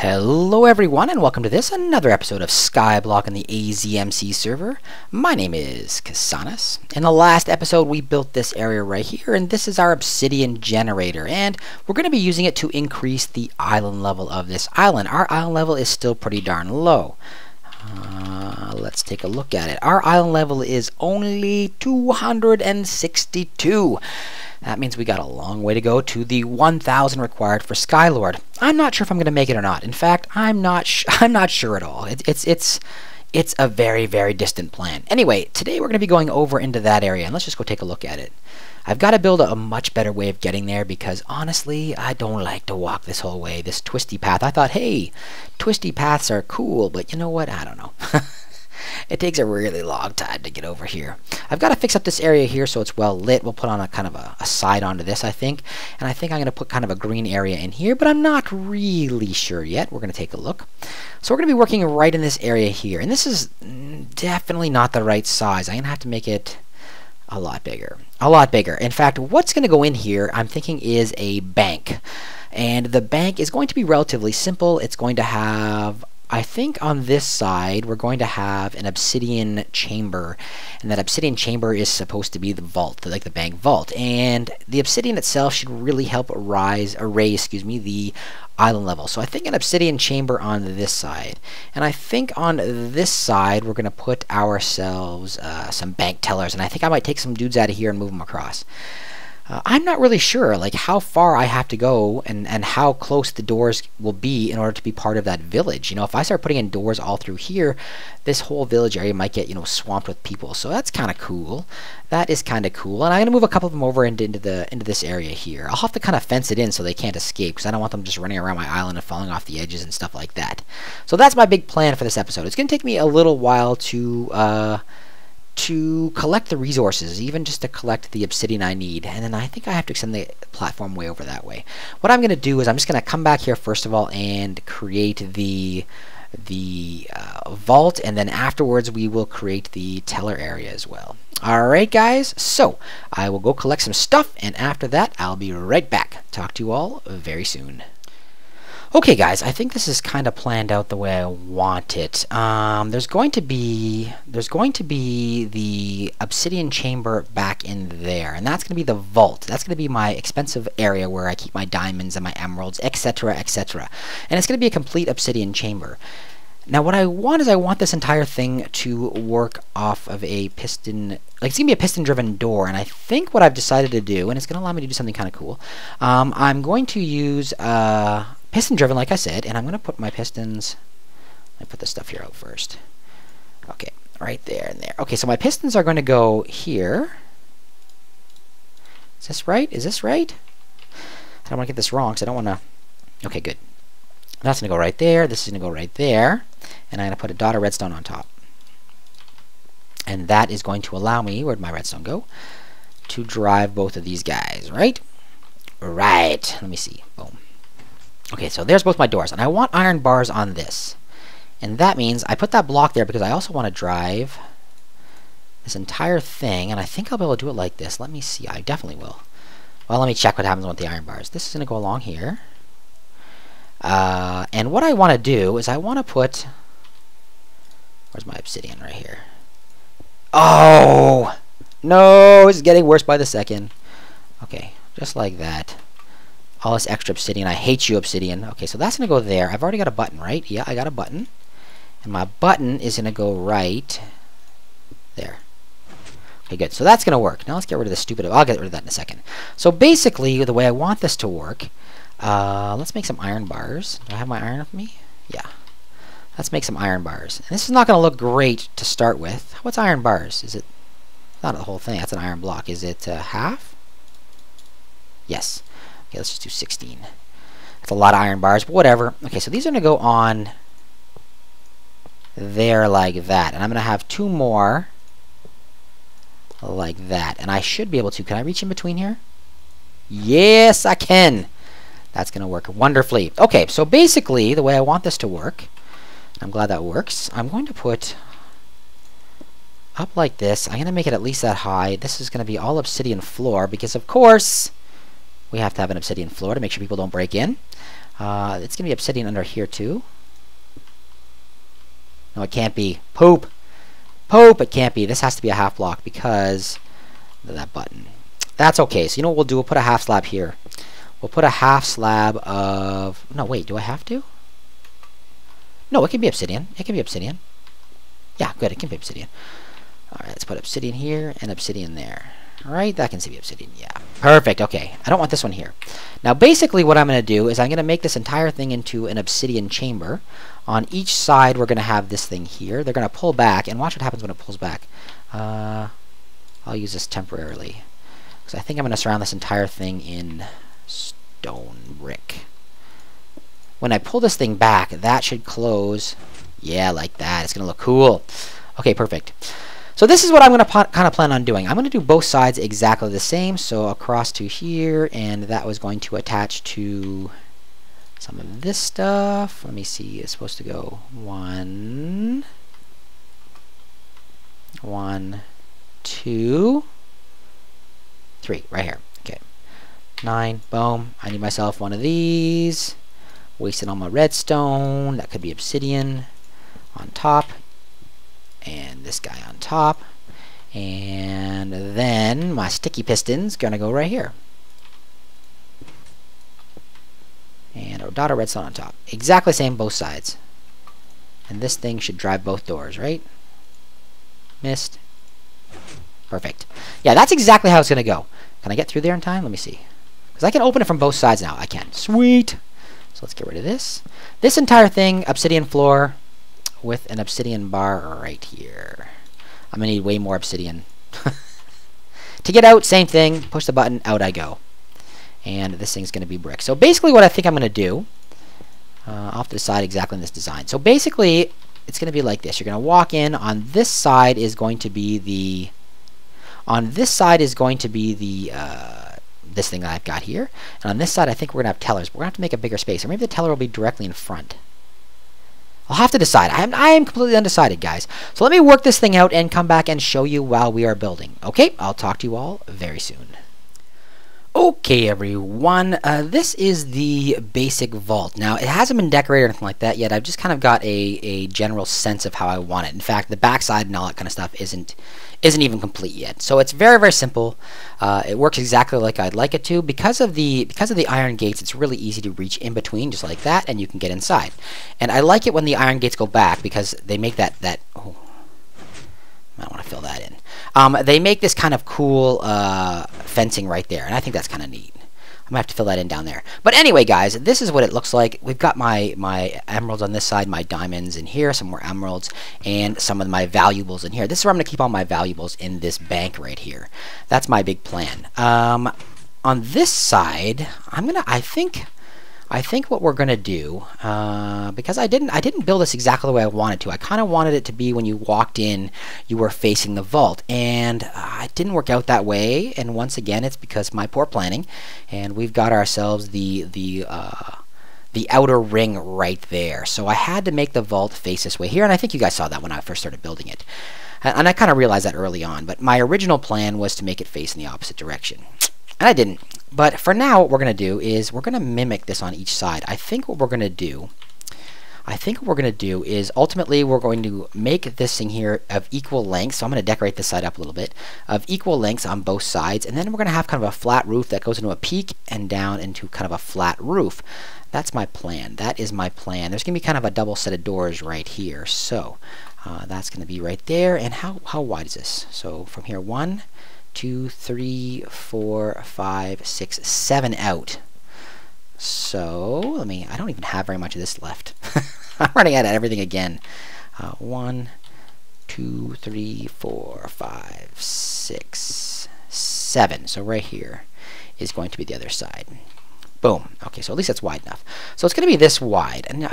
Hello everyone and welcome to another episode of Skyblock on the AZMC server. My name is Casanis. In the last episode we built this area right here, and this is our obsidian generator, and we're going to be using it to increase the island level of this island. Our island level is still pretty darn low. Let's take a look at it. Our island level is only 262. That means we got a long way to go to the 1,000 required for Skylord. I'm not sure if I'm going to make it or not. In fact, I'm not sure at all. It's a very, very distant plan. Anyway, today we're going to be going over into that area, and let's just go take a look at it. I've got to build a much better way of getting there because, honestly, I don't like to walk this whole way, this twisty path. I thought, hey, twisty paths are cool, but you know what? I don't know. It takes a really long time to get over here. I've got to fix up this area here so it's well lit. We'll put on a kind of a side onto this, I think. And I think I'm going to put kind of a green area in here, but I'm not really sure yet. We're going to take a look. So we're going to be working right in this area here. And this is definitely not the right size. I'm going to have to make it a lot bigger. A lot bigger. In fact, what's going to go in here, I'm thinking, is a bank. And the bank is going to be relatively simple. It's going to have, I think on this side, we're going to have an obsidian chamber, and that obsidian chamber is supposed to be the vault, like the bank vault. And the obsidian itself should really help raise the island level. So I think an obsidian chamber on this side, and I think on this side we're going to put ourselves some bank tellers, and I think I might take some dudes out of here and move them across. I'm not really sure like how far I have to go and how close the doors will be in order to be part of that village. You know, if I start putting in doors all through here, this whole village area might get, you know, swamped with people. So that's kind of cool. That is kind of cool. And I'm going to move a couple of them over into this area here. I'll have to kind of fence it in so they can't escape because I don't want them just running around my island and falling off the edges and stuff like that. So that's my big plan for this episode. It's going to take me a little while to collect the resources, even just to collect the obsidian I need, and then I think I have to extend the platform way over that way. What I'm going to do is I'm just going to come back here first of all and create the vault, and then afterwards we will create the teller area as well. Alright guys, so I will go collect some stuff, and after that I'll be right back. Talk to you all very soon. Okay guys, I think this is kind of planned out the way I want it. There's going to be the obsidian chamber back in there, and that's going to be the vault. That's going to be my expensive area where I keep my diamonds and my emeralds, etc., etc. And it's going to be a complete obsidian chamber. Now what I want is I want this entire thing to work off of a piston, like it's going to be a piston-driven door, and I think what I've decided to do, and it's going to allow me to do something kind of cool, I'm going to use piston driven, like I said, and I'm going to put my pistons, let me put this stuff here out first. Okay, right there and there. Okay, so my pistons are going to go here. Is this right? Is this right? I don't want to get this wrong, because I don't want to... Okay, good. That's going to go right there, this is going to go right there, and I'm going to put a dot of redstone on top. And that is going to allow me, where'd my redstone go, to drive both of these guys, right? Right. Let me see. Boom. Okay, so there's both my doors, and I want iron bars on this. And that means I put that block there because I also want to drive this entire thing, and I think I'll be able to do it like this. Let me see. I definitely will. Well, let me check what happens with the iron bars. This is going to go along here. And what I want to do is I want to put... Where's my obsidian? Right here. Oh! No! It's getting worse by the second. Okay, just like that. All this extra obsidian. I hate you, obsidian. Okay, so that's going to go there. I've already got a button, right? Yeah, I got a button. And my button is going to go right there. Okay, good. So that's going to work. Now let's get rid of this stupid... I'll get rid of that in a second. So basically, the way I want this to work... let's make some iron bars. Do I have my iron with me? Yeah. Let's make some iron bars. And this is not going to look great to start with. What's iron bars? Is it... Not the whole thing. That's an iron block. Is it half? Yes. Okay, let's just do 16. That's a lot of iron bars, but whatever. Okay, so these are going to go on there like that. And I'm going to have two more like that. And I should be able to. Can I reach in between here? Yes, I can. That's going to work wonderfully. Okay, so basically, the way I want this to work, I'm glad that works, I'm going to put up like this. I'm going to make it at least that high. This is going to be all obsidian floor because, of course... We have to have an obsidian floor to make sure people don't break in. It's going to be obsidian under here too. No, it can't be. Poop! Poop! It can't be. This has to be a half block because of that button. That's okay. So you know what we'll do? We'll put a half slab here. We'll put a half slab of... No, wait. Do I have to? No, it can be obsidian. It can be obsidian. Yeah, good. It can be obsidian. Alright, let's put obsidian here and obsidian there. Alright, that can be obsidian. Yeah. Perfect. Okay. I don't want this one here. Now, basically what I'm going to do is I'm going to make this entire thing into an obsidian chamber. On each side, we're going to have this thing here. They're going to pull back, and watch what happens when it pulls back. I'll use this temporarily. Because I think I'm going to surround this entire thing in stone brick. When I pull this thing back, that should close. Yeah, like that. It's going to look cool. Okay, perfect. So this is what I'm going to kind of plan on doing. I'm going to do both sides exactly the same. So across to here, and that was going to attach to some of this stuff. Let me see. It's supposed to go 1, 1, 2, 3, right here. Okay. 9. Boom. I need myself one of these. Wasted all my redstone. That could be obsidian on top. And this guy on top. And then my sticky piston's gonna go right here. And a dot of redstone on top. Exactly the same both sides. And this thing should drive both doors, right? Missed. Perfect. Yeah, that's exactly how it's gonna go. Can I get through there in time? Let me see. Because I can open it from both sides now. I can. Sweet! So let's get rid of this. This entire thing, obsidian floor, with an obsidian bar right here. I'm going to need way more obsidian. To get out, same thing. Push the button, out I go. And this thing's going to be brick. So basically what I think I'm going to do, I'll have to decide exactly in this design. So basically, it's going to be like this. You're going to walk in. On this side is going to be the... this thing that I've got here. And on this side, I think we're going to have tellers. But we're going to have to make a bigger space. Or maybe the teller will be directly in front. I'll have to decide. I am completely undecided, guys. So let me work this thing out and come back and show you while we are building. Okay, I'll talk to you all very soon. Okay, everyone. This is the basic vault. Now, it hasn't been decorated or anything like that yet. I've just kind of got a general sense of how I want it. In fact, the backside and all that kind of stuff isn't even complete yet. So it's very, very simple. It works exactly like I'd like it to. Because of the iron gates, it's really easy to reach in between, just like that, and you can get inside. And I like it when the iron gates go back because they make that oh, I want to fill that in. They make this kind of cool fencing right there, and I think that's kind of neat. I'm going to have to fill that in down there. But anyway, guys, this is what it looks like. We've got my emeralds on this side, my diamonds in here, some more emeralds, and some of my valuables in here. This is where I'm going to keep all my valuables, in this bank right here. That's my big plan. On this side, I think what we're going to do, because I didn't build this exactly the way I wanted to. I kind of wanted it to be when you walked in, you were facing the vault, and it didn't work out that way. And once again, it's because of my poor planning. And we've got ourselves the outer ring right there. So I had to make the vault face this way here, and I think you guys saw that when I first started building it. And I kind of realized that early on, but my original plan was to make it face in the opposite direction. And I didn't. But for now, what we're going to do is we're going to mimic this on each side. I think what we're going to do is ultimately we're going to make this thing here of equal length. So I'm going to decorate this side up a little bit, of equal lengths on both sides. And then we're going to have kind of a flat roof that goes into a peak and down into kind of a flat roof. That's my plan. That is my plan. There's going to be kind of a double set of doors right here. So that's going to be right there. And how wide is this? So from here, 1, 2, 3, 4, 5, 6, 7 out. So I don't even have very much of this left. I'm running out of everything again. 1, 2, 3, 4, 5, 6, 7. So right here is going to be the other side. Boom. Okay, so at least that's wide enough. So it's going to be this wide. And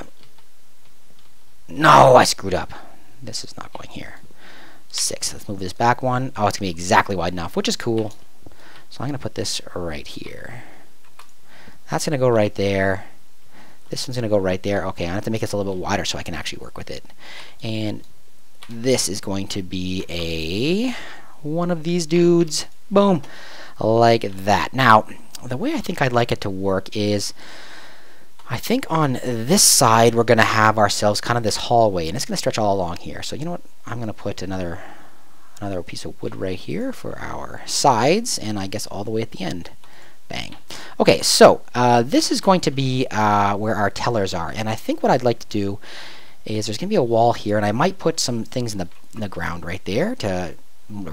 no, I screwed up. This is not going here. 6. Let's move this back one. Oh, it's going to be exactly wide enough, which is cool. So I'm going to put this right here. That's going to go right there. This one's going to go right there. Okay, I have to make this a little bit wider so I can actually work with it. And this is going to be one of these dudes. Boom. Like that. Now, the way I think I'd like it to work is I think on this side we're going to have ourselves kind of this hallway, and it's going to stretch all along here. So you know what? I'm going to put another piece of wood right here for our sides, and I guess all the way at the end. Bang. Okay, so this is going to be where our tellers are, and I think what I'd like to do is there's going to be a wall here, and I might put some things in the ground right there to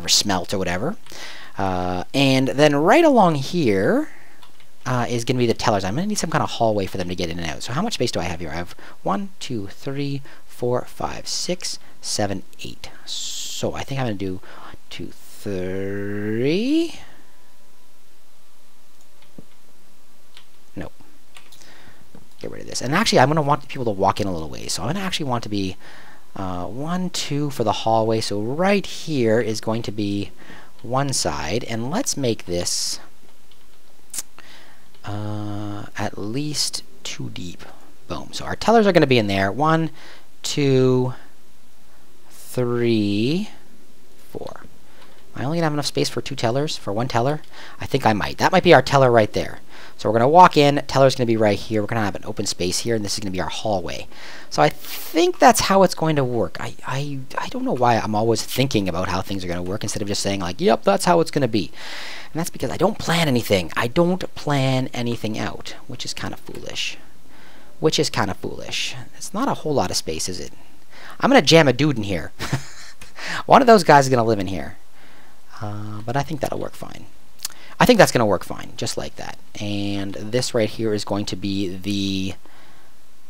smelt or whatever. And then right along here is going to be the tellers. I'm going to need some kind of hallway for them to get in and out. So how much space do I have here? I have 1, 2, 3, 4, 5, 6, 7, 8. So I think I'm going to do 1, 2, 3. Nope. Get rid of this. And actually, I'm going to want people to walk in a little ways. So I'm going to actually want to be 1, 2 for the hallway. So right here is going to be one side. And let's make this at least 2 deep. Boom. So our tellers are going to be in there. 1, 2, 3, 4. Am I only going to have enough space for 2 tellers? For 1 teller? I think I might. That might be our teller right there. So we're going to walk in. Teller's going to be right here. We're going to have an open space here, and this is going to be our hallway. So I think that's how it's going to work. I don't know why I'm always thinking about how things are going to work instead of just saying like, yep, that's how it's going to be. And that's because I don't plan anything. I don't plan anything out, which is kind of foolish. It's not a whole lot of space, is it? I'm going to jam a dude in here. One of those guys is going to live in here. But I think that'll work fine. I think that's going to work fine, just like that. And this right here is going to be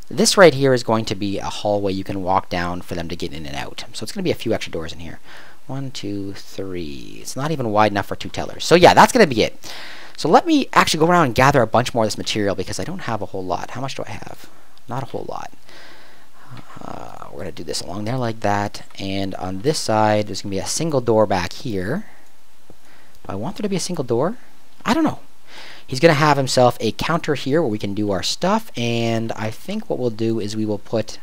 a hallway you can walk down for them to get in and out. So it's going to be a few extra doors in here. 1, 2, 3. It's not even wide enough for 2 tellers. So yeah, that's going to be it. So let me actually go around and gather a bunch more of this material because I don't have a whole lot. How much do I have? Not a whole lot. We're going to do this along there like that. And on this side, there's going to be a single door back here. Do I want there to be a single door? I don't know. He's going to have himself a counter here where we can do our stuff. And I think what we'll do is we will put...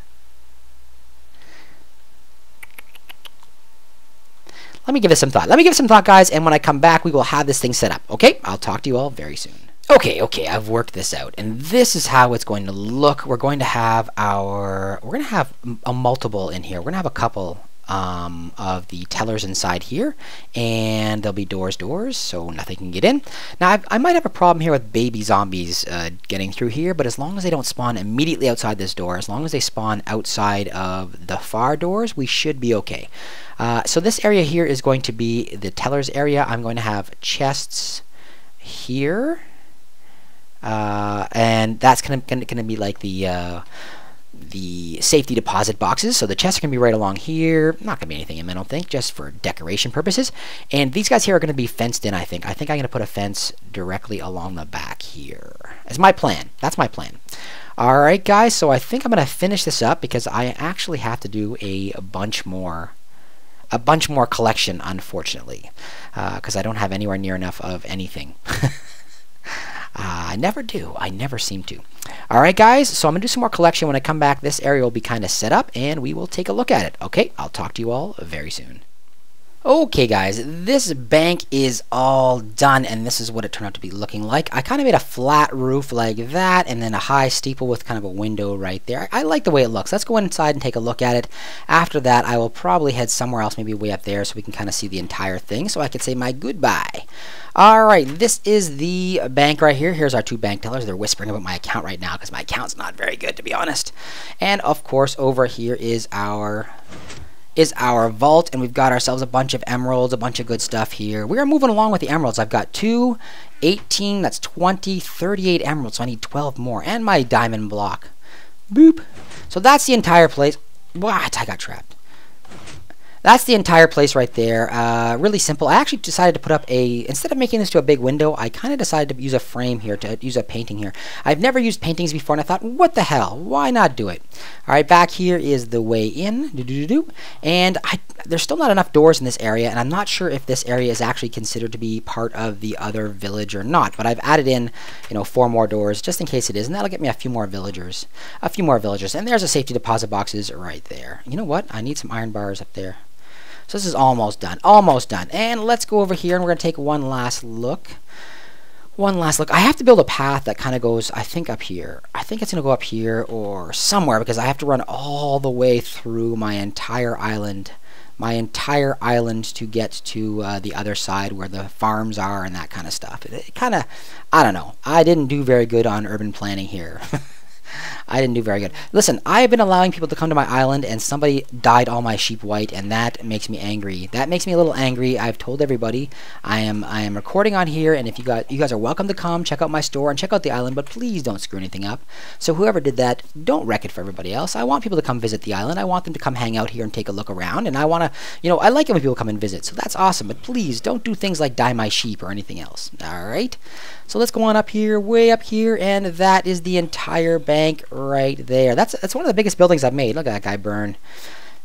Let me give it some thought, guys, and when I come back, we will have this thing set up. Okay? I'll talk to you all very soon. Okay, I've worked this out, and this is how it's going to look. We're going to have a multiple in here. We're going to have a couple of the tellers inside here, and there'll be doors, so nothing can get in. Now, I might have a problem here with baby zombies getting through here, but as long as they don't spawn immediately outside this door, as long as they spawn outside of the far doors, we should be okay. So this area here is going to be the tellers area. I'm going to have chests here, and that's going to be like the safety deposit boxes. So the chests are going to be right along here. Not going to be anything in them, I don't think, just for decoration purposes. And these guys here are going to be fenced in, I think. I think I'm going to put a fence directly along the back here. That's my plan. That's my plan. Alright, guys, so I think I'm going to finish this up because I actually have to do a bunch more collection, unfortunately, because I don't have anywhere near enough of anything. I never do. I never seem to. Alright, guys, so I'm going to do some more collection. When I come back, this area will be kind of set up, and we will take a look at it. Okay, I'll talk to you all very soon. Okay, guys, this bank is all done, and this is what it turned out to be looking like. I kind of made a flat roof like that, and then a high steeple with kind of a window right there. I like the way it looks. Let's go inside and take a look at it. After that, I will probably head somewhere else, maybe way up there, so we can kind of see the entire thing, so I can say my goodbye. Alright, this is the bank right here. Here's our 2 bank tellers. They're whispering about my account right now, because my account's not very good, to be honest. And, of course, over here is our vault, and we've got ourselves a bunch of emeralds, a bunch of good stuff here. We are moving along with the emeralds. I've got 2, 18, that's 20, 38 emeralds, so I need 12 more, and my diamond block. Boop. So that's the entire place. What? I got trapped. That's the entire place right there. Really simple. I actually decided to put up instead of making this to a big window, I kind of decided to use a frame here, to use a painting here. I've never used paintings before, and I thought, what the hell? Why not do it? Alright, back here is the way in. And there's still not enough doors in this area, and I'm not sure if this area is actually considered to be part of the other village or not. But I've added in, 4 more doors, just in case it is, and that'll get me a few more villagers. And there's a safety deposit boxes right there. You know what? I need some iron bars up there. So this is almost done. And let's go over here, and we're going to take one last look. One last look. I have to build a path that kind of goes, I think, up here. I think it's going to go up here or somewhere because I have to run all the way through my entire island. To get to the other side where the farms are and that kind of stuff. It kind of, I don't know. I didn't do very good on urban planning here. I didn't do very good. Listen, I have been allowing people to come to my island, and somebody dyed all my sheep white, and that makes me angry. That makes me a little angry. I've told everybody I am recording on here, and if you guys are welcome to come check out my store and check out the island, but please don't screw anything up. So whoever did that, don't wreck it for everybody else. I want people to come visit the island. I want them to come hang out here and take a look around, and I want to, I like it when people come and visit. So that's awesome. But please don't do things like dye my sheep or anything else. All right. So let's go on up here, way up here, and that is the entire bank right there. That's one of the biggest buildings I've made. Look at that guy burn.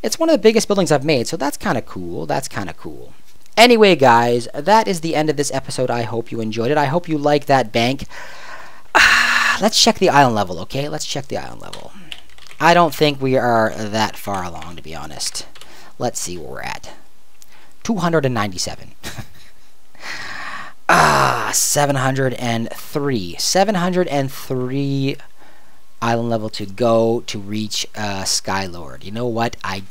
It's one of the biggest buildings I've made, so that's kind of cool. That's kind of cool. Anyway, guys, that is the end of this episode. I hope you enjoyed it. I hope you like that bank. Let's check the island level, okay? Let's check the island level. I don't think we are that far along, to be honest. Let's see where we're at. 297. 703. 703 island level to go to reach Skylord. You know what? I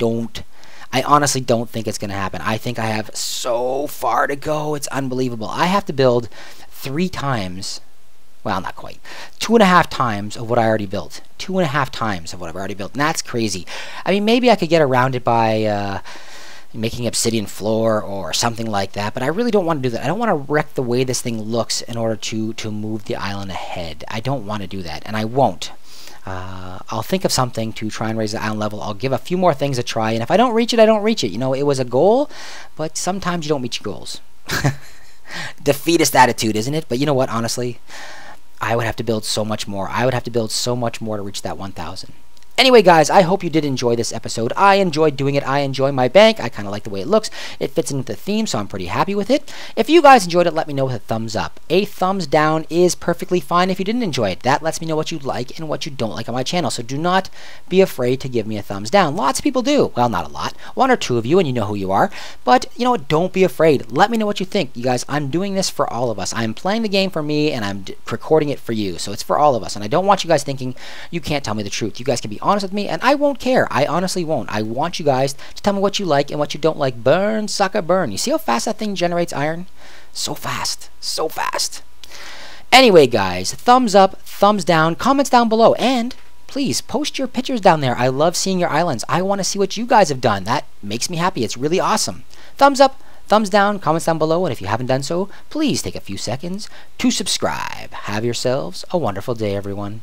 honestly don't think it's going to happen. I think I have so far to go. It's unbelievable. I have to build 3 times. Well, not quite. 2.5 times of what I already built. 2.5 times of what I've already built. And that's crazy. I mean, maybe I could get around it by making obsidian floor or something like that, but I really don't want to do that. I don't want to wreck the way this thing looks in order to move the island ahead. I don't want to do that, and I won't. I'll think of something to try and raise the island level. I'll give a few more things a try, and if I don't reach it, I don't reach it. It was a goal, but sometimes you don't meet your goals. Defeatist attitude, isn't it? But you know what, honestly? I would have to build so much more. I would have to build so much more to reach that 1,000. Anyway, guys, I hope you did enjoy this episode. I enjoyed doing it. I enjoy my bank. I kind of like the way it looks. It fits into the theme, so I'm pretty happy with it. If you guys enjoyed it, let me know with a thumbs up. A thumbs down is perfectly fine if you didn't enjoy it. That lets me know what you like and what you don't like on my channel, so do not be afraid to give me a thumbs down. Lots of people do. Well, not a lot. 1 or 2 of you, and you know who you are. But, you know what? Don't be afraid. Let me know what you think. You guys, I'm doing this for all of us. I'm playing the game for me, and I'm recording it for you, so it's for all of us. And I don't want you guys thinking you can't tell me the truth. You guys can be honest with me, and I won't care. I honestly won't. I want you guys to tell me what you like and what you don't like. Burn, sucker, burn. You see how fast that thing generates iron? So fast. So fast. Anyway, guys, thumbs up, thumbs down, comments down below, and please post your pictures down there. I love seeing your islands. I want to see what you guys have done. That makes me happy. It's really awesome. Thumbs up, thumbs down, comments down below, and if you haven't done so, please take a few seconds to subscribe. Have yourselves a wonderful day, everyone.